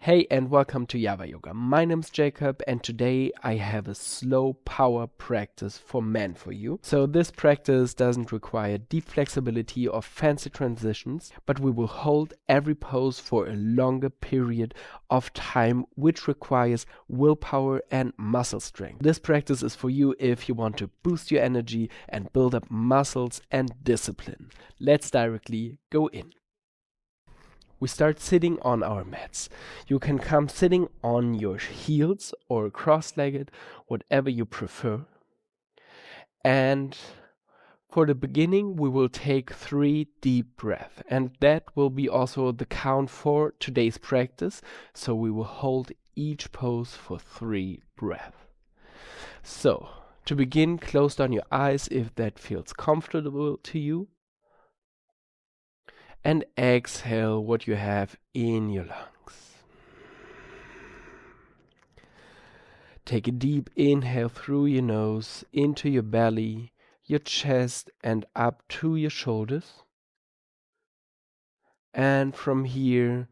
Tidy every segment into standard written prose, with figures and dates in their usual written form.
Hey and welcome to Java Yoga. My name's Jacob and today I have a slow power practice for men for you. So this practice doesn't require deep flexibility or fancy transitions, but we will hold every pose for a longer period of time, which requires willpower and muscle strength. This practice is for you if you want to boost your energy and build up muscles and discipline. Let's directly go in. We start sitting on our mats. You can come sitting on your heels or cross-legged, whatever you prefer. And for the beginning, we will take 3 deep breaths. And that will be also the count for today's practice. So we will hold each pose for 3 breaths. So, to begin, close down your eyes if that feels comfortable to you. And exhale what you have in your lungs. Take a deep inhale through your nose, into your belly, your chest, and up to your shoulders. And from here,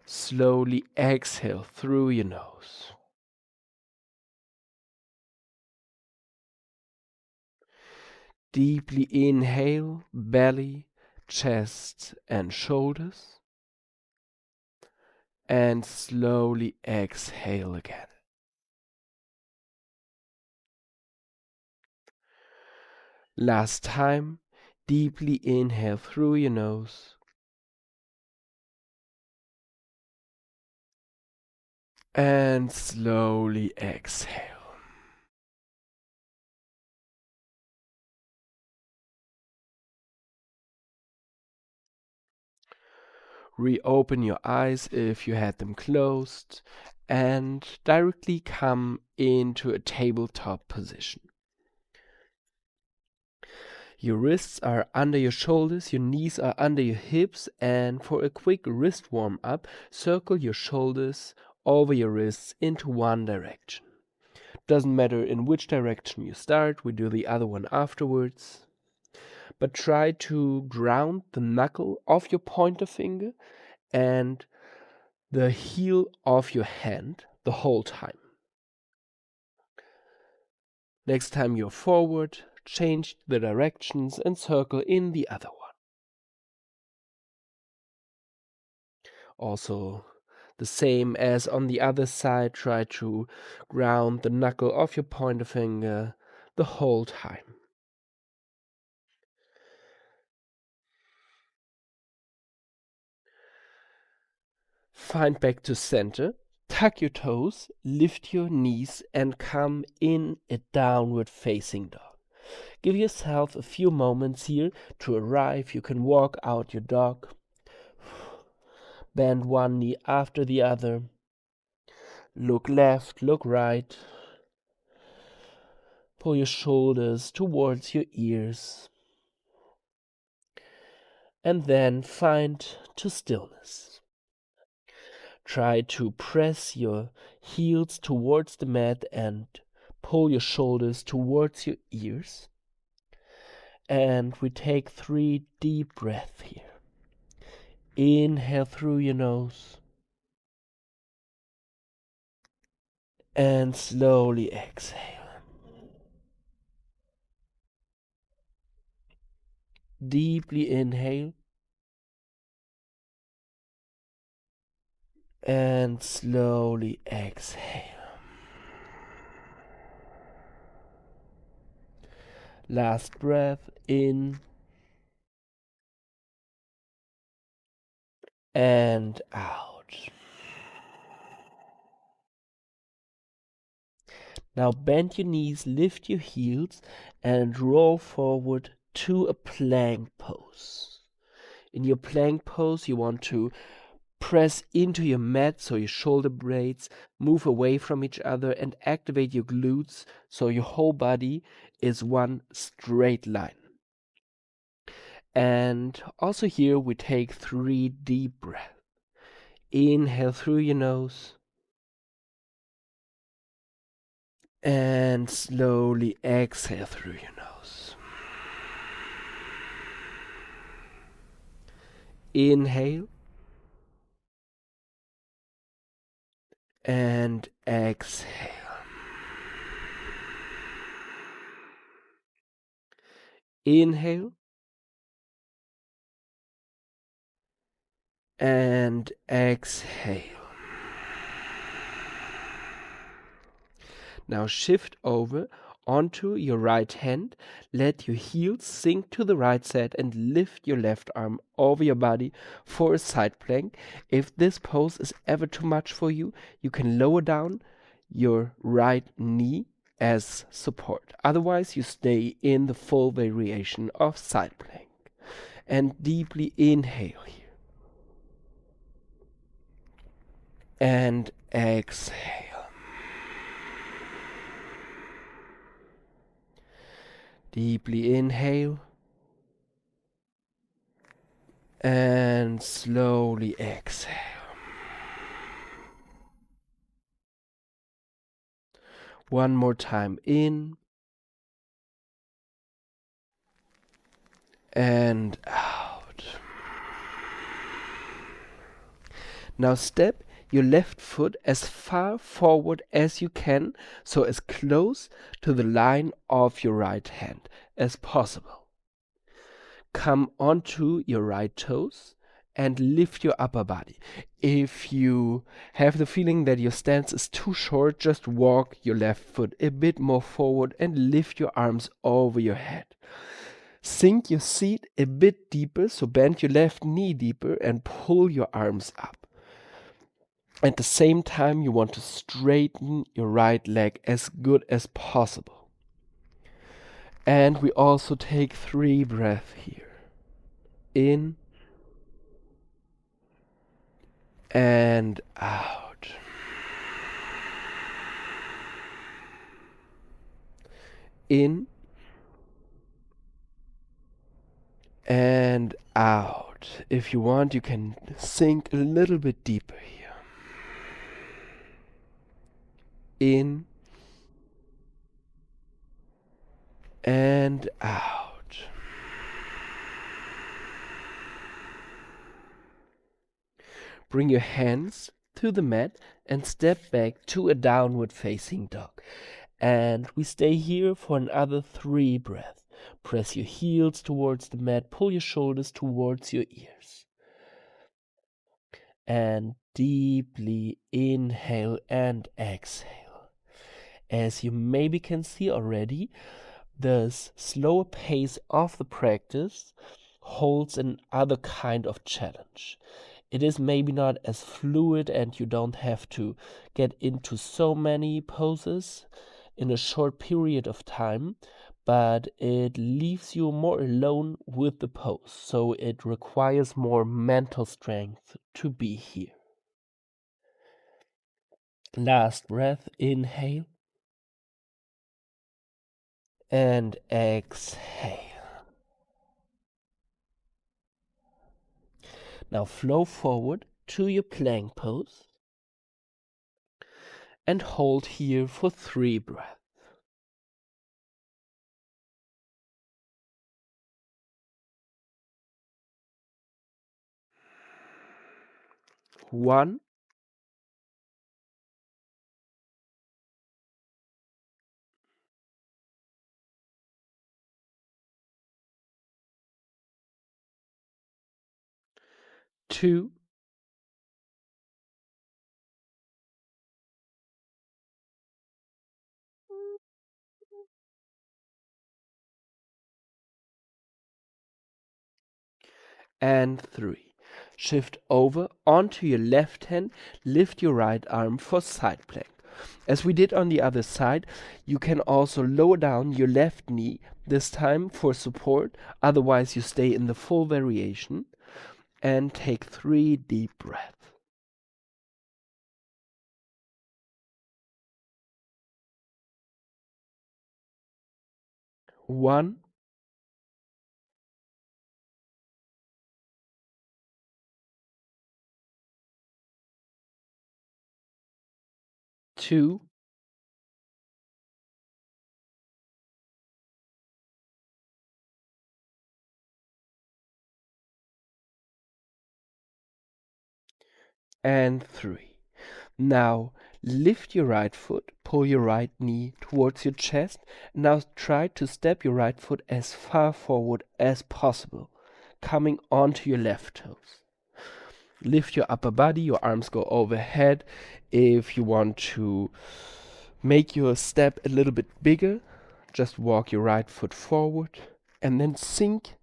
slowly exhale through your nose. Deeply inhale, belly, chest, and shoulders. And slowly exhale again. Last time, deeply inhale through your nose. And slowly exhale. Reopen your eyes if you had them closed and directly come into a tabletop position. Your wrists are under your shoulders, your knees are under your hips, and for a quick wrist warm-up, circle your shoulders over your wrists into one direction. Doesn't matter in which direction you start, we do the other one afterwards. But try to ground the knuckle of your pointer finger and the heel of your hand the whole time. Next time you're forward, change the directions and circle in the other one. Also, the same as on the other side, try to ground the knuckle of your pointer finger the whole time. Find back to center, tuck your toes, lift your knees and come in a downward facing dog. Give yourself a few moments here to arrive. You can walk out your dog. Bend one knee after the other. Look left, look right. Pull your shoulders towards your ears. And then find to stillness. Try to press your heels towards the mat and pull your shoulders towards your ears. And we take 3 deep breaths here. Inhale through your nose. And slowly exhale. Deeply inhale. And slowly exhale. Last breath in and out. Now bend your knees, lift your heels, and roll forward to a plank pose. In your plank pose, you want to press into your mat so your shoulder blades move away from each other and activate your glutes so your whole body is one straight line. And also here we take 3 deep breaths. Inhale through your nose. And slowly exhale through your nose. Inhale. and exhale. Inhale and exhale. Now shift over onto your right hand. Let your heels sink to the right side and lift your left arm over your body for a side plank. If this pose is ever too much for you, you can lower down your right knee as support. Otherwise, you stay in the full variation of side plank. And deeply inhale here. And exhale. Deeply inhale. And slowly exhale. One more time, in and out. Now step your left foot as far forward as you can, so as close to the line of your right hand as possible. Come onto your right toes and lift your upper body. If you have the feeling that your stance is too short, just walk your left foot a bit more forward and lift your arms over your head. Sink your seat a bit deeper, so bend your left knee deeper and pull your arms up. At the same time, you want to straighten your right leg as good as possible. And we also take 3 breaths here. In and out. In and out. If you want, you can sink a little bit deeper here. In and out. Bring your hands to the mat and step back to a downward facing dog. And we stay here for another 3 breaths. Press your heels towards the mat, pull your shoulders towards your ears. And deeply inhale and exhale. As you maybe can see already, the slower pace of the practice holds another kind of challenge. It is maybe not as fluid and you don't have to get into so many poses in a short period of time, but it leaves you more alone with the pose, so it requires more mental strength to be here. Last breath, inhale and exhale. Now flow forward to your plank pose and hold here for 3 breaths. 1, 2, and 3. Shift over onto your left hand, lift your right arm for side plank. As we did on the other side, you can also lower down your left knee, this time for support, otherwise you stay in the full variation, and take 3 deep breaths. 1, 2, and 3. Now Lift your right foot, pull your right knee towards your chest. Now try to step your right foot as far forward as possible, coming onto your left toes. Lift your upper body, your arms go overhead. If you want to make your step a little bit bigger, just walk your right foot forward and then sink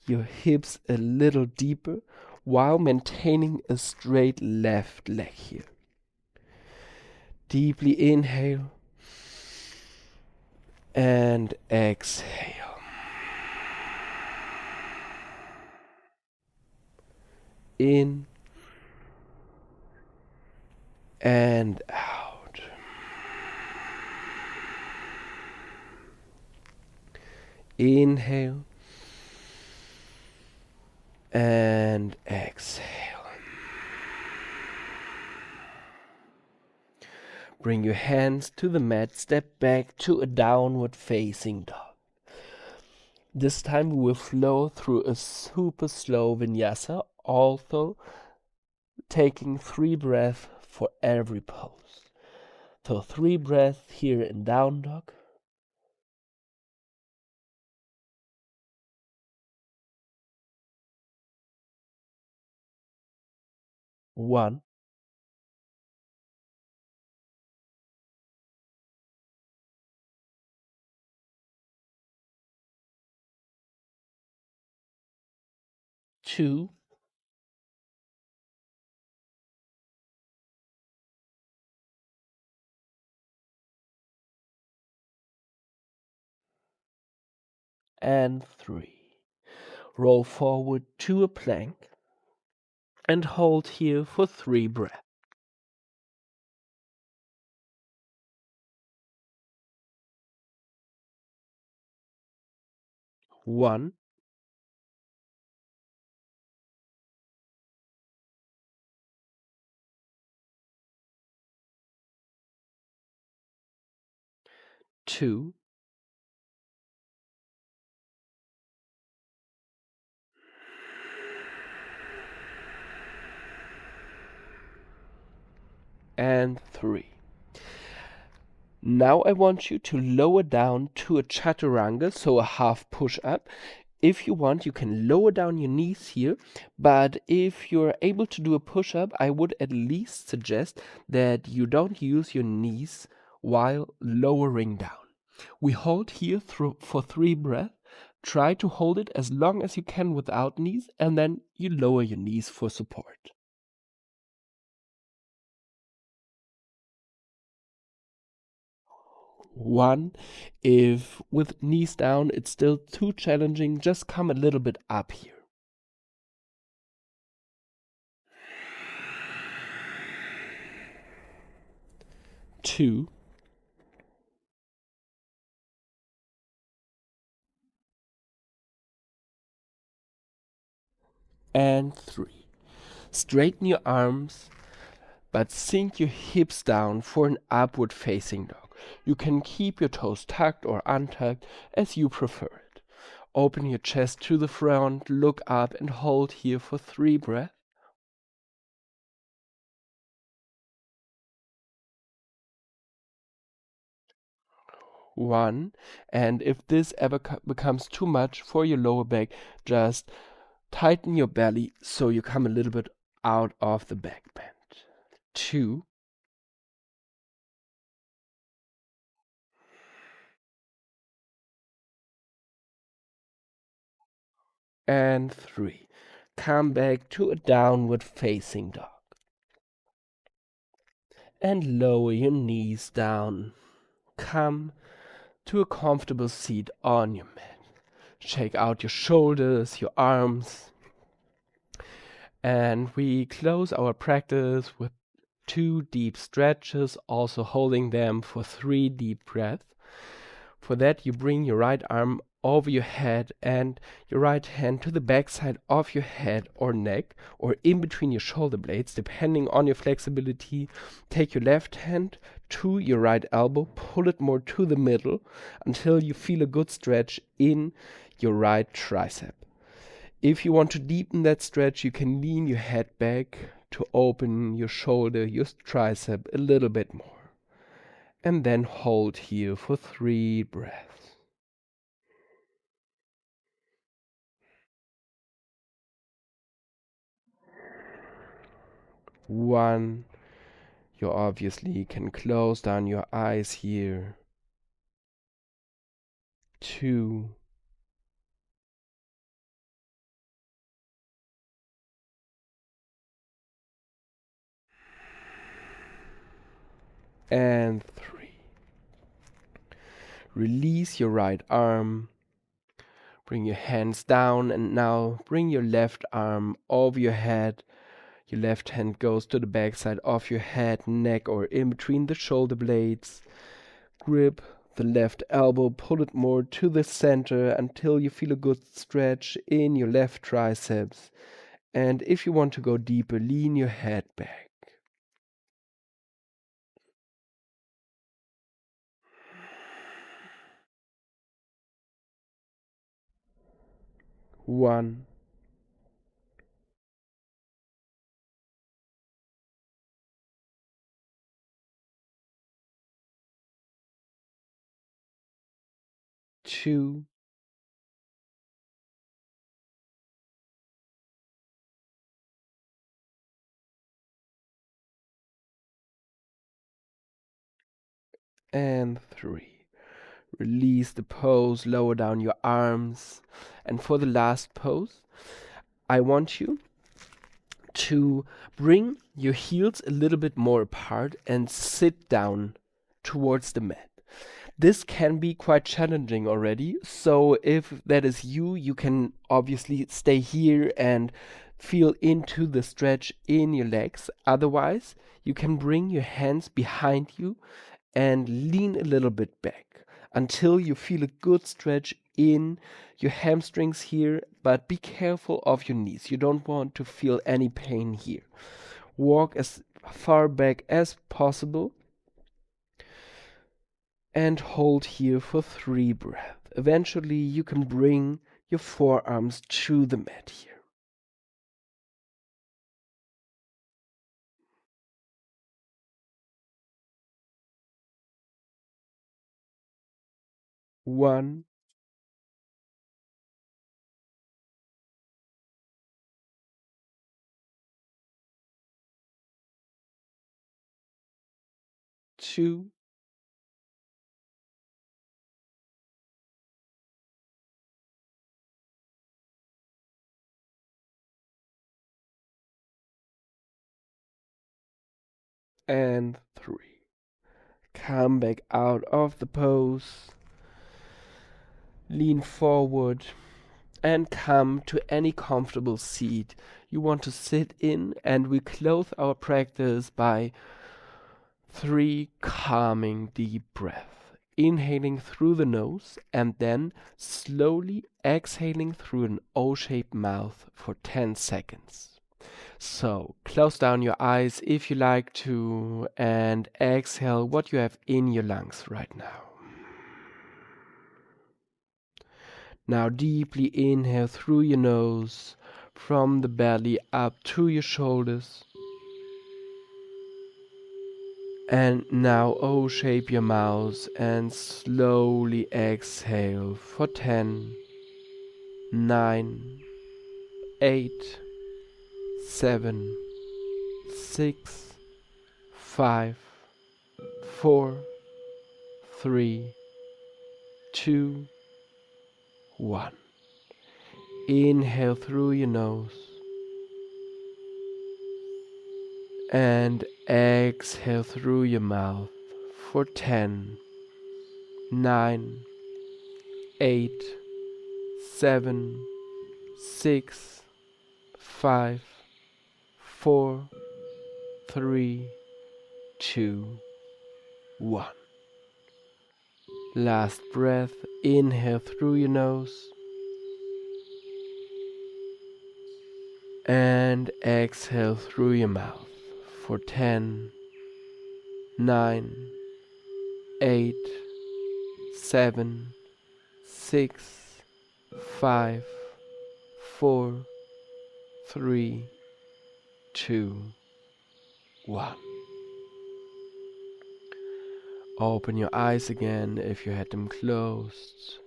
your hips a little deeper while maintaining a straight left leg here. Deeply inhale and exhale. In and out. Inhale and exhale. Bring your hands to the mat, step back to a downward facing dog. This time we will flow through a super slow vinyasa, also taking 3 breaths for every pose. So 3 breaths here in down dog. 1, 2, 3. Roll forward to a plank and hold here for 3 breaths. 1, 2, 3. Now I want you to lower down to a chaturanga, so a half push-up. If you want, you can lower down your knees here, but if you're able to do a push-up, I would at least suggest that you don't use your knees while lowering down. We hold here for 3 breaths. Try to hold it as long as you can without knees, and then you lower your knees for support. 1. If with knees down it's still too challenging, just come a little bit up here. 2, 3. Straighten your arms, but sink your hips down for an upward facing dog. You can keep your toes tucked or untucked as you prefer it. Open your chest to the front, look up and hold here for 3 breaths. 1, and if this ever becomes too much for your lower back, just tighten your belly so you come a little bit out of the back bend. 2, 3. Come back to a downward facing dog. And lower your knees down. Come to a comfortable seat on your mat. Shake out your shoulders, your arms. And we close our practice with 2 deep stretches, also holding them for 3 deep breaths. For that, you bring your right arm over your head and your right hand to the back side of your head or neck, or in between your shoulder blades, depending on your flexibility. Take your left hand to your right elbow, pull it more to the middle until you feel a good stretch in your right tricep. If you want to deepen that stretch, you can lean your head back, to open your shoulder, your tricep a little bit more. And then hold here for 3 breaths. 1. You obviously can close down your eyes here. 2. And 3. Release your right arm. Bring your hands down and now bring your left arm over your head. Your left hand goes to the back side of your head, neck, or in between the shoulder blades. Grip the left elbow, pull it more to the center until you feel a good stretch in your left triceps. And if you want to go deeper, lean your head back. 1. 2. 3. Release the pose, lower down your arms. And for the last pose, I want you to bring your heels a little bit more apart and sit down towards the mat. This can be quite challenging already, so if that is you, you can obviously stay here and feel into the stretch in your legs. Otherwise, you can bring your hands behind you and lean a little bit back until you feel a good stretch in your hamstrings here, but be careful of your knees. You don't want to feel any pain here. Walk as far back as possible and hold here for 3 breaths. Eventually, you can bring your forearms to the mat here. 1. 2. 3. Come back out of the pose. Lean forward and come to any comfortable seat you want to sit in, and we close our practice by 3 calming deep breaths. Inhaling through the nose and then slowly exhaling through an O-shaped mouth for 10 seconds. So close down your eyes if you like to and exhale what you have in your lungs right now. Now deeply inhale through your nose, from the belly up to your shoulders. And now O-shape your mouth and slowly exhale for 10, 9, 8, 7, 6, 5, 4, 3, 2, 1. Inhale through your nose and exhale through your mouth for 10, 9, 8, 7, 6, 5, 4, 3, 2, 1. Last breath, inhale through your nose and exhale through your mouth for 10, 9, 8, 7, 6, 5, 4, 3, 2, 1. Open your eyes again if you had them closed.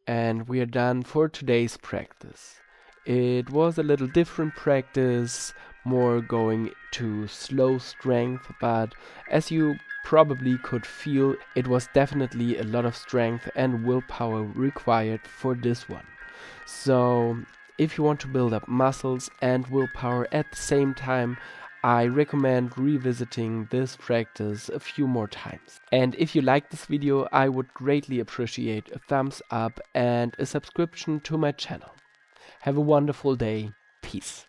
And we are done for today's practice. It was a little different practice, more going to slow strength, but as you probably could feel, it was definitely a lot of strength and willpower required for this one. So if you want to build up muscles and willpower at the same time, I recommend revisiting this practice a few more times. And if you like this video, I would greatly appreciate a thumbs up and a subscription to my channel. Have a wonderful day. Peace.